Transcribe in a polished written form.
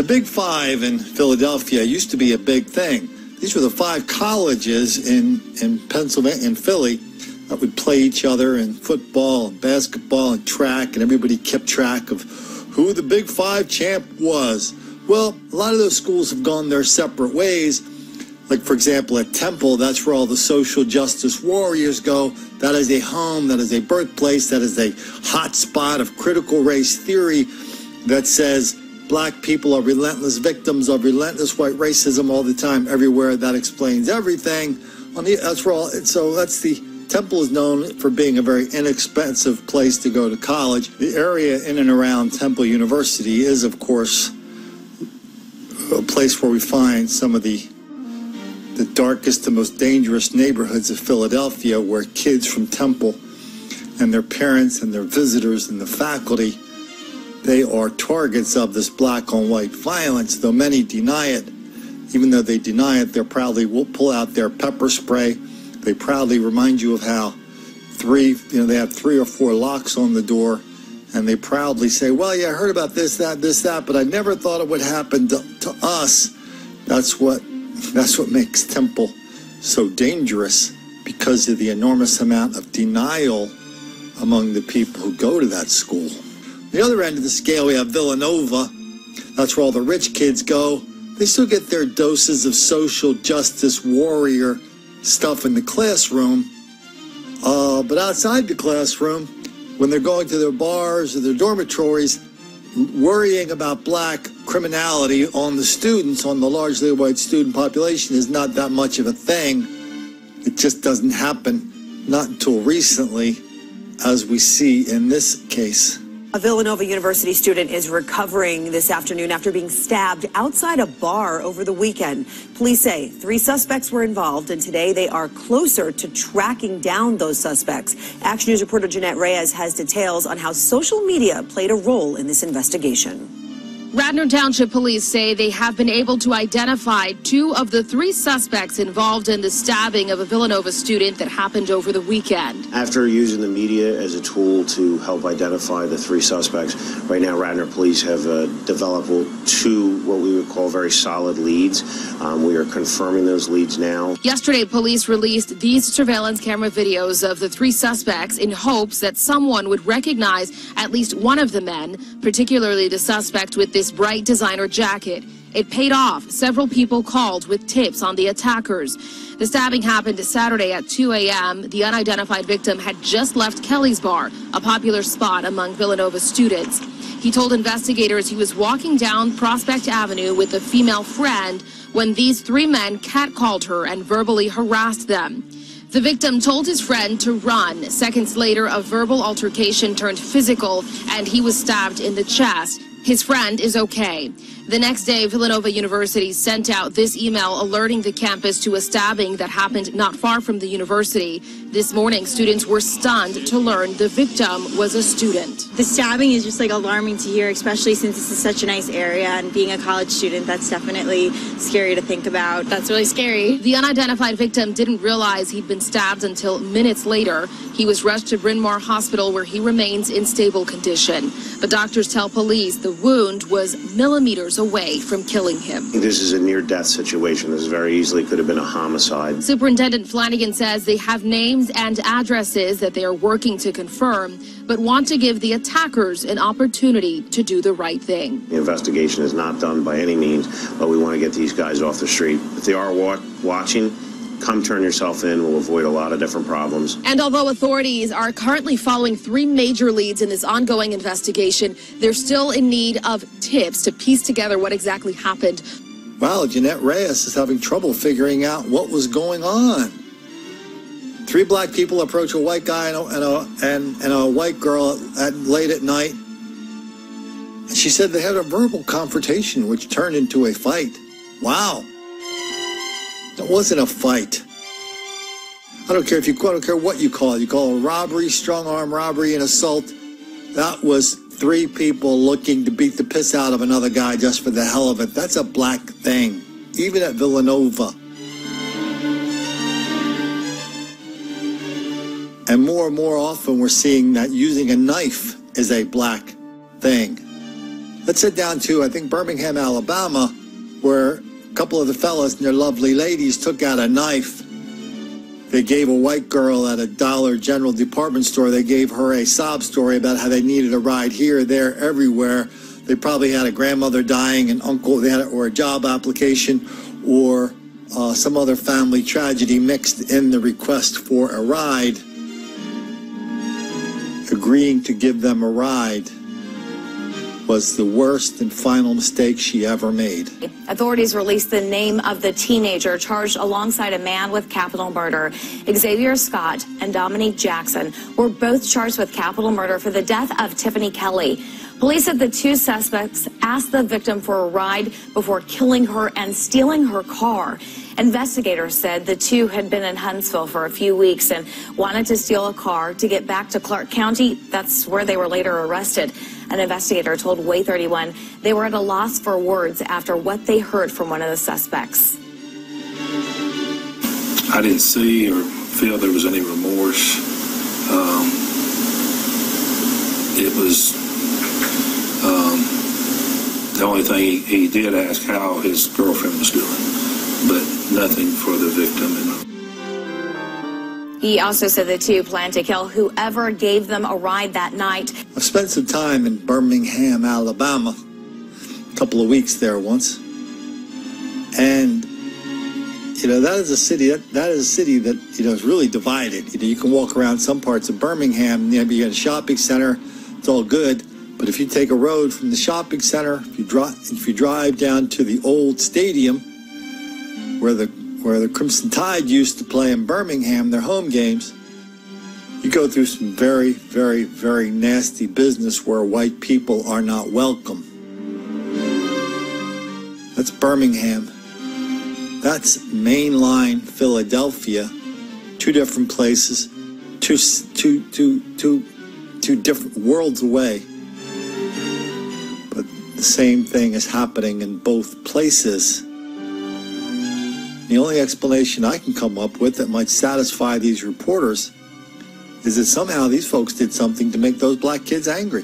The Big Five in Philadelphia used to be a big thing. These were the 5 colleges in Pennsylvania, in Philly, that would play each other in football and basketball and track, and everybody kept track of who the Big Five champ was. Well, a lot of those schools have gone their separate ways. Like, for example, at Temple, that's where all the social justice warriors go. That is a home, that is a birthplace, that is a hot spot of critical race theory that says black people are relentless victims of relentless white racism all the time, everywhere. That explains everything. Temple is known for being a very inexpensive place to go to college. The area in and around Temple University is, of course, a place where we find some of the darkest and most dangerous neighborhoods of Philadelphia, where kids from Temple and their parents and their visitors and the faculty, they are targets of this black on white violence, though many deny it. Even though they deny it, they proudly will pull out their pepper spray. They proudly remind you of how they have 3 or 4 locks on the door, and they proudly say, well, yeah, I heard about this, that, but I never thought it would happen to us. That's what makes Temple so dangerous, because of the enormous amount of denial among the people who go to that school. The other end of the scale, we have Villanova. That's where all the rich kids go. They still get their doses of social justice warrior stuff in the classroom, but outside the classroom, when they're going to their bars or their dormitories, worrying about black criminality on the students, on the largely white student population, is not that much of a thing. It just doesn't happen, not until recently, as we see in this case. A Villanova University student is recovering this afternoon after being stabbed outside a bar over the weekend. Police say 3 suspects were involved, and today they are closer to tracking down those suspects. Action News reporter Jeanette Reyes has details on how social media played a role in this investigation. Radnor Township Police say they have been able to identify 2 of the 3 suspects involved in the stabbing of a Villanova student that happened over the weekend. After using the media as a tool to help identify the 3 suspects, right now Radnor Police have developed 2 what we would call very solid leads. We are confirming those leads now. Yesterday, police released these surveillance camera videos of the 3 suspects in hopes that someone would recognize at least one of the men, particularly the suspect with this bright designer jacket. It paid off. Several people called with tips on the attackers. The stabbing happened Saturday at 2 a.m. The unidentified victim had just left Kelly's Bar, a popular spot among Villanova students. He told investigators he was walking down Prospect Avenue with a female friend when these 3 men catcalled her and verbally harassed them. The victim told his friend to run. Seconds later, a verbal altercation turned physical, and he was stabbed in the chest. His friend is okay. The next day, Villanova University sent out this email alerting the campus to a stabbing that happened not far from the university. This morning, students were stunned to learn the victim was a student. The stabbing is just alarming to hear, especially since this is such a nice area, and being a college student, that's definitely scary to think about. That's really scary. The unidentified victim didn't realize he'd been stabbed until minutes later. He was rushed to Bryn Mawr Hospital, where he remains in stable condition. But doctors tell police the wound was millimeters away from killing him. This is a near-death situation. This very easily could have been a homicide. Superintendent Flanagan says they have names and addresses that they are working to confirm, but want to give the attackers an opportunity to do the right thing. The investigation is not done by any means, but we want to get these guys off the street. If they are watching, come turn yourself in. We'll avoid a lot of different problems. And although authorities are currently following 3 major leads in this ongoing investigation, they're still in need of tips to piece together what exactly happened. Wow, Jeanette Reyes is having trouble figuring out what was going on. 3 black people approach a white guy and a white girl late at night. And she said they had a verbal confrontation, which turned into a fight. Wow. It wasn't a fight. I don't care what you call it. You call it a robbery, strong arm robbery, and assault. That was 3 people looking to beat the piss out of another guy just for the hell of it. That's a black thing, even at Villanova. And more often we're seeing that using a knife is a black thing. Let's head down to, I think, Birmingham, Alabama, where a couple of the fellas and their lovely ladies took out a knife. They gave a white girl at a Dollar General department store, they gave her a sob story about how they needed a ride here, there, everywhere. They probably had a grandmother dying, an uncle, or a job application, or some other family tragedy mixed in the request for a ride. Agreeing to give them a ride was the worst and final mistake she ever made. Authorities released the name of the teenager charged alongside a man with capital murder. Xavier Scott and Dominique Jackson were both charged with capital murder for the death of Tiffany Kelly. Police said the two suspects asked the victim for a ride before killing her and stealing her car. Investigators said the two had been in Huntsville for a few weeks and wanted to steal a car to get back to Clark County. That's where they were later arrested. An investigator told Way 31 they were at a loss for words after what they heard from one of the suspects. I didn't see or feel there was any remorse. It was the only thing he did ask how his girlfriend was doing, but nothing for the victim. He also said the two planned to kill whoever gave them a ride that night. I've spent some time in Birmingham, Alabama, a couple of weeks there once. And, you know, that is a city that is really divided. You know, you can walk around some parts of Birmingham, you got a shopping center, it's all good. But if you take a road from the shopping center, if you drive down to the old stadium where the Crimson Tide used to play in Birmingham, their home games, you go through some very, very, very nasty business where white people are not welcome. That's Birmingham. That's mainline Philadelphia. Two different places, two different worlds away. But the same thing is happening in both places. The only explanation I can come up with that might satisfy these reporters is that somehow these folks did something to make those black kids angry.